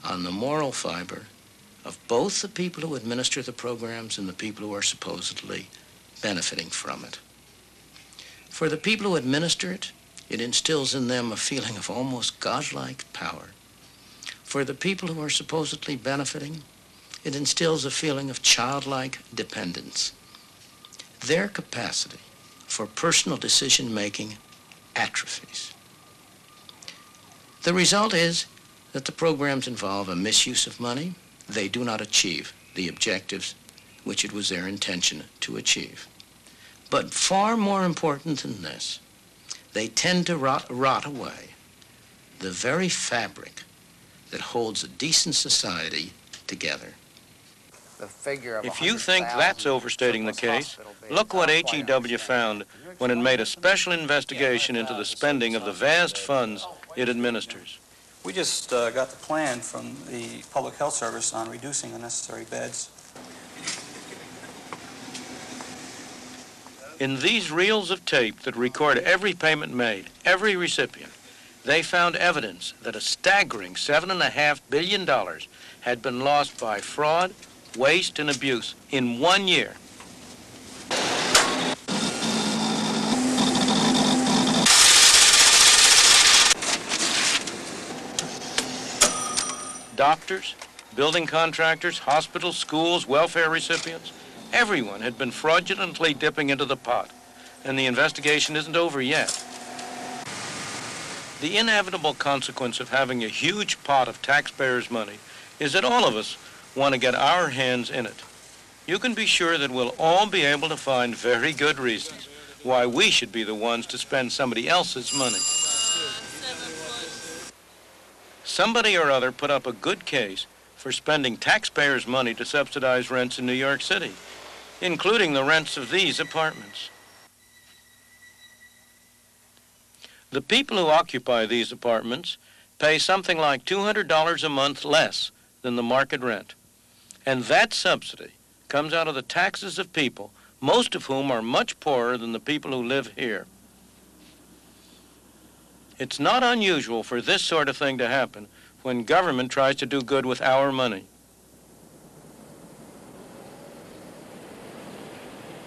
on the moral fiber of both the people who administer the programs and the people who are supposedly benefiting from it. For the people who administer it, it instills in them a feeling of almost godlike power. For the people who are supposedly benefiting, it instills a feeling of childlike dependence. Their capacity for personal decision-making atrophies. The result is that the programs involve a misuse of money. They do not achieve the objectives which it was their intention to achieve. But far more important than this, they tend to rot away the very fabric that holds a decent society together. If you think that's overstating the case, look what HEW found when it made a special investigation into the spending of the vast funds it administers. We just got the plan from the Public Health Service on reducing unnecessary beds. In these reels of tape that record every payment made, every recipient, they found evidence that a staggering $7.5 billion had been lost by fraud, waste, and abuse in 1 year. Doctors, building contractors, hospitals, schools, welfare recipients, everyone had been fraudulently dipping into the pot, and the investigation isn't over yet. The inevitable consequence of having a huge pot of taxpayers' money is that all of us want to get our hands in it. You can be sure that we'll all be able to find very good reasons why we should be the ones to spend somebody else's money. Somebody or other put up a good case for spending taxpayers' money to subsidize rents in New York City, including the rents of these apartments. The people who occupy these apartments pay something like $200 a month less than the market rent. And that subsidy comes out of the taxes of people, most of whom are much poorer than the people who live here. It's not unusual for this sort of thing to happen when government tries to do good with our money.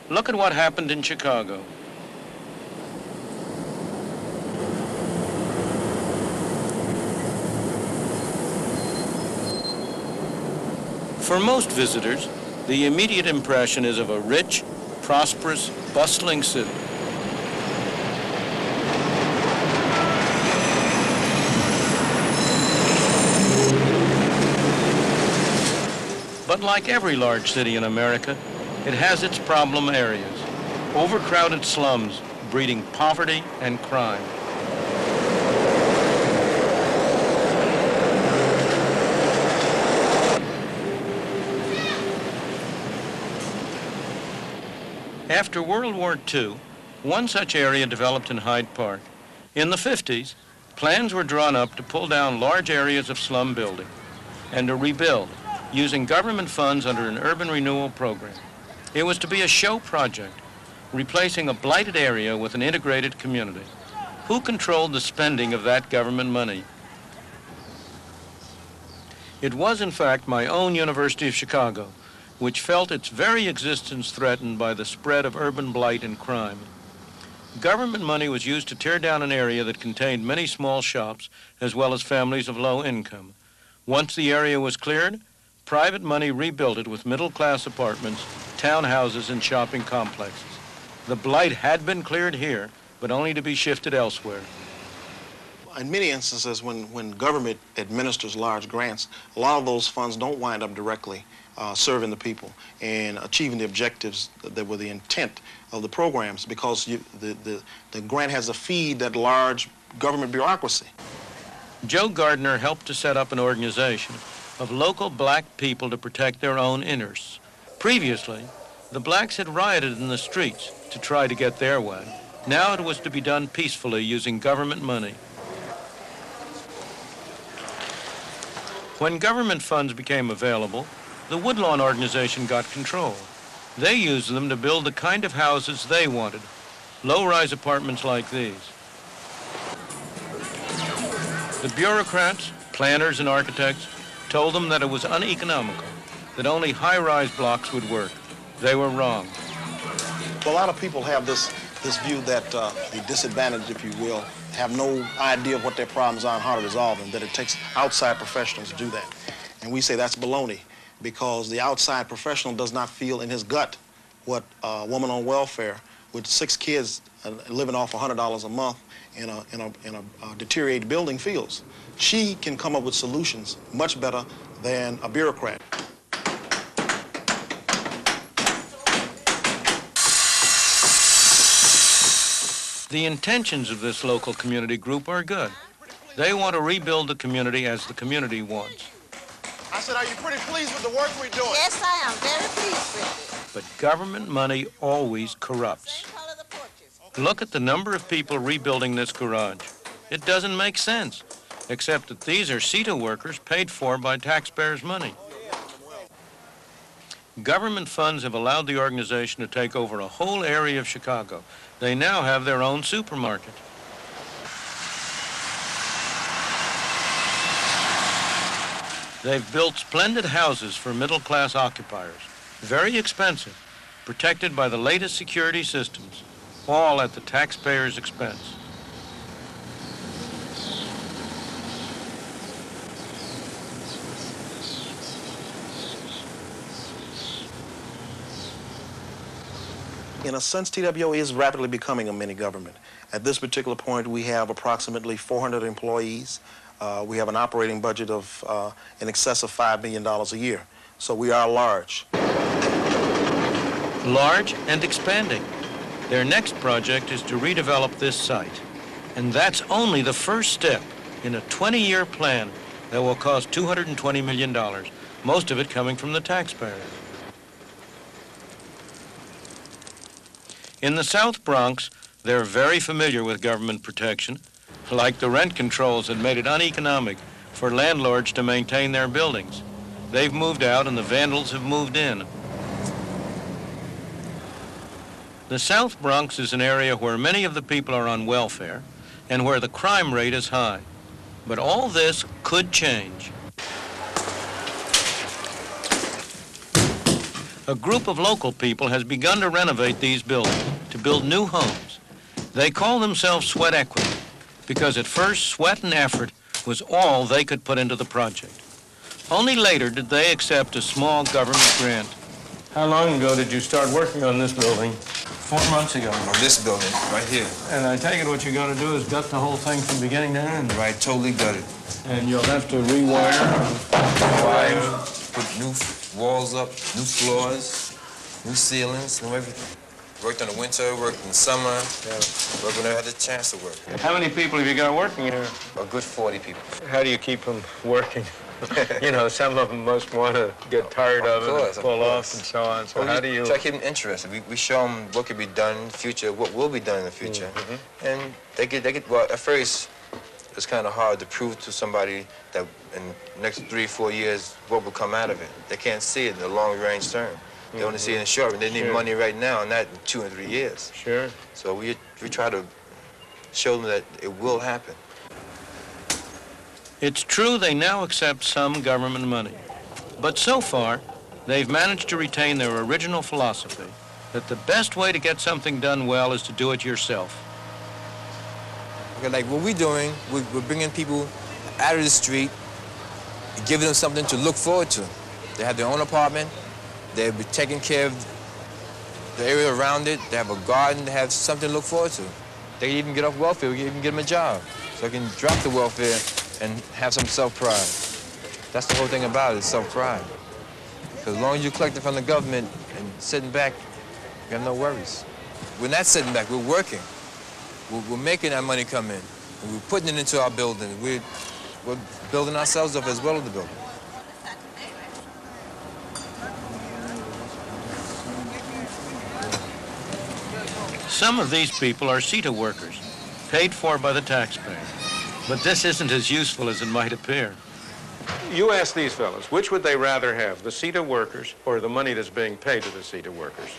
Look at what happened in Chicago. For most visitors, the immediate impression is of a rich, prosperous, bustling city. But like every large city in America, it has its problem areas, overcrowded slums breeding poverty and crime. After World War II, one such area developed in Hyde Park. In the 50s, plans were drawn up to pull down large areas of slum building and to rebuild using government funds under an urban renewal program. It was to be a show project, replacing a blighted area with an integrated community. Who controlled the spending of that government money? It was, in fact, my own University of Chicago, which felt its very existence threatened by the spread of urban blight and crime. Government money was used to tear down an area that contained many small shops, as well as families of low income. Once the area was cleared, private money rebuilt it with middle-class apartments, townhouses, and shopping complexes. The blight had been cleared here, but only to be shifted elsewhere. In many instances, when government administers large grants, a lot of those funds don't wind up directly serving the people and achieving the objectives that were the intent of the programs, because the grant has to feed that large government bureaucracy. Joe Gardner helped to set up an organization of local black people to protect their own interests. Previously, the blacks had rioted in the streets to try to get their way. Now it was to be done peacefully using government money. When government funds became available, the Woodlawn organization got control. They used them to build the kind of houses they wanted, low-rise apartments like these. The bureaucrats, planners, and architects told them that it was uneconomical, that only high-rise blocks would work. They were wrong. A lot of people have this view that the disadvantaged, if you will, have no idea of what their problems are and how to resolve them, that it takes outside professionals to do that. And we say that's baloney, because the outside professional does not feel in his gut what a woman on welfare with 6 kids living off $100 a month in a deteriorated building feels. She can come up with solutions much better than a bureaucrat. The intentions of this local community group are good. They want to rebuild the community as the community wants. I said, are you pretty pleased with the work we're doing? Yes, I am very pleased with it. But government money always corrupts. Look at the number of people rebuilding this garage. It doesn't make sense, except that these are CETA workers paid for by taxpayers' money. Government funds have allowed the organization to take over a whole area of Chicago. They now have their own supermarket. They've built splendid houses for middle-class occupiers, very expensive, protected by the latest security systems, all at the taxpayers' expense. In a sense, TWO is rapidly becoming a mini-government. At this particular point, we have approximately 400 employees. We have an operating budget of in excess of $5 million a year. So we are large. Large and expanding. Their next project is to redevelop this site. And that's only the first step in a 20-year plan that will cost $220 million, most of it coming from the taxpayers. In the South Bronx, they're very familiar with government protection, like the rent controls that made it uneconomic for landlords to maintain their buildings. They've moved out and the vandals have moved in. The South Bronx is an area where many of the people are on welfare and where the crime rate is high. But all this could change. A group of local people has begun to renovate these buildings, to build new homes. They call themselves Sweat Equity because at first sweat and effort was all they could put into the project. Only later did they accept a small government grant. How long ago did you start working on this building? 4 months ago. On this building, right here. And I take it what you're going to do is gut the whole thing from beginning to end. Right, totally gutted. And you'll have to rewire. Put new walls up, new floors, new ceilings, new everything. Worked in the winter, worked in the summer, worked when I had the chance to work. How many people have you got working here? A good 40 people. How do you keep them working? You know, some of them must want to get tired of it and pull off and so on. So well, how do you... Try to keep them interested. We show them what could be done in the future, what will be done in the future. Mm-hmm. And they get, well, at first, it's kind of hard to prove to somebody that in the next 3 or 4 years, what will come out of it. They can't see it in the long-range term. They only see it in the short run. They need money right now, and not in 2 and 3 years. Sure. So we try to show them that it will happen. It's true they now accept some government money, but so far, they've managed to retain their original philosophy that the best way to get something done well is to do it yourself. Like what we're doing, we're bringing people out of the street, giving them something to look forward to. They have their own apartment, they'll be taking care of the area around it, they have a garden, they have something to look forward to. They can even get off welfare, we can even get them a job. So they can drop the welfare and have some self-pride. That's the whole thing about it, self-pride. Because as long as you're collecting from the government and sitting back, you have no worries. We're not sitting back, we're working. We're making that money come in. And we're putting it into our building. We're building ourselves up as well as the building. Some of these people are CETA workers, paid for by the taxpayer. But this isn't as useful as it might appear. You ask these fellows, which would they rather have, the CETA workers or the money that's being paid to the CETA workers?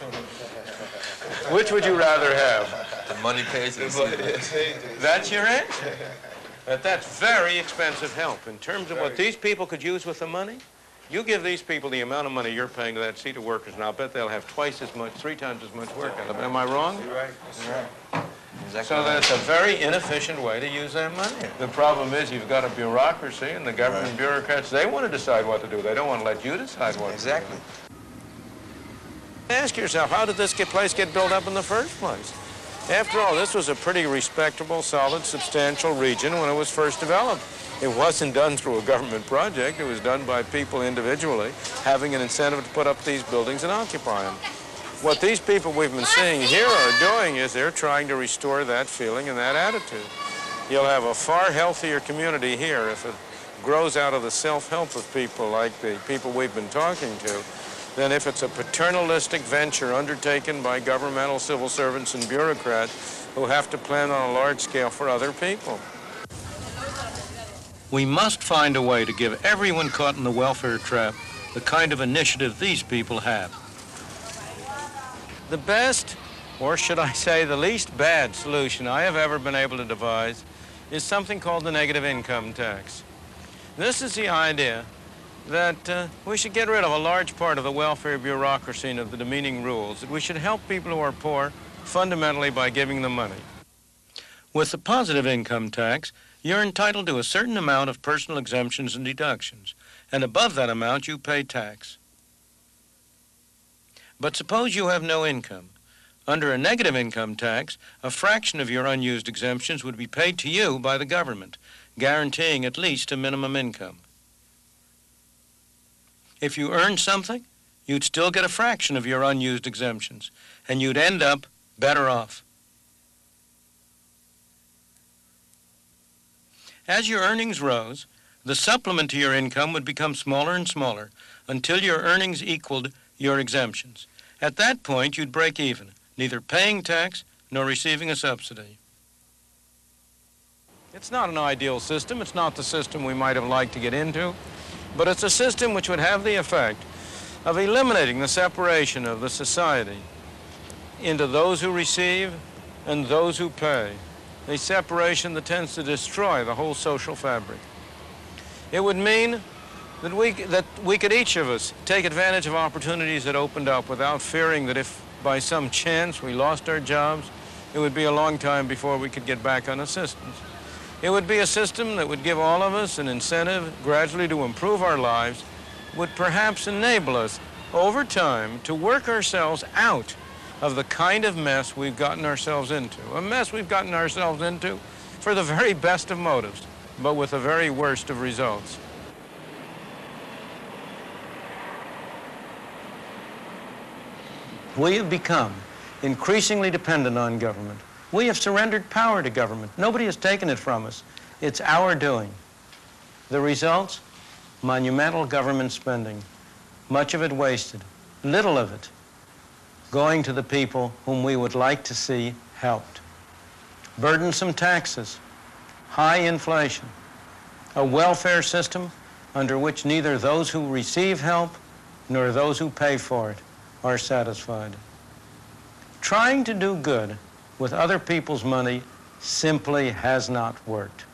Which would you rather have? The money paid to the CETA. That's your answer? But that's very expensive help in terms of what these people could use with the money. You give these people the amount of money you're paying to that seat of workers, and I'll bet they'll have twice as much, 3 times as much work out of it. Am I wrong? You're right. You're right. Exactly So right. that's a very inefficient way to use that money. The problem is you've got a bureaucracy, and the government bureaucrats, they want to decide what to do. They don't want to let you decide what Exactly. to do. Ask yourself, how did this place get built up in the first place? After all, this was a pretty respectable, solid, substantial region when it was first developed. It wasn't done through a government project. It was done by people individually, having an incentive to put up these buildings and occupy them. What these people we've been seeing here are doing is they're trying to restore that feeling and that attitude. You'll have a far healthier community here if it grows out of the self-help of people like the people we've been talking to than if it's a paternalistic venture undertaken by governmental civil servants and bureaucrats who have to plan on a large scale for other people. We must find a way to give everyone caught in the welfare trap the kind of initiative these people have. The best, or should I say the least bad solution I have ever been able to devise is something called the negative income tax. This is the idea that we should get rid of a large part of the welfare bureaucracy and of the demeaning rules, that we should help people who are poor fundamentally by giving them money. With the positive income tax, you're entitled to a certain amount of personal exemptions and deductions, and above that amount you pay tax. But suppose you have no income. Under a negative income tax, a fraction of your unused exemptions would be paid to you by the government, guaranteeing at least a minimum income. If you earned something, you'd still get a fraction of your unused exemptions, and you'd end up better off. As your earnings rose, the supplement to your income would become smaller and smaller until your earnings equaled your exemptions. At that point, you'd break even, neither paying tax nor receiving a subsidy. It's not an ideal system. It's not the system we might have liked to get into, but it's a system which would have the effect of eliminating the separation of the society into those who receive and those who pay, a separation that tends to destroy the whole social fabric. It would mean that we could each of us take advantage of opportunities that opened up without fearing that if by some chance we lost our jobs, it would be a long time before we could get back on assistance. It would be a system that would give all of us an incentive gradually to improve our lives, would perhaps enable us over time to work ourselves out of the kind of mess we've gotten ourselves into. A mess we've gotten ourselves into for the very best of motives, but with the very worst of results. We have become increasingly dependent on government. We have surrendered power to government. Nobody has taken it from us. It's our doing. The results? Monumental government spending. Much of it wasted. Little of it going to the people whom we would like to see helped. Burdensome taxes. High inflation. A welfare system under which neither those who receive help nor those who pay for it are satisfied. Trying to do good with other people's money simply has not worked.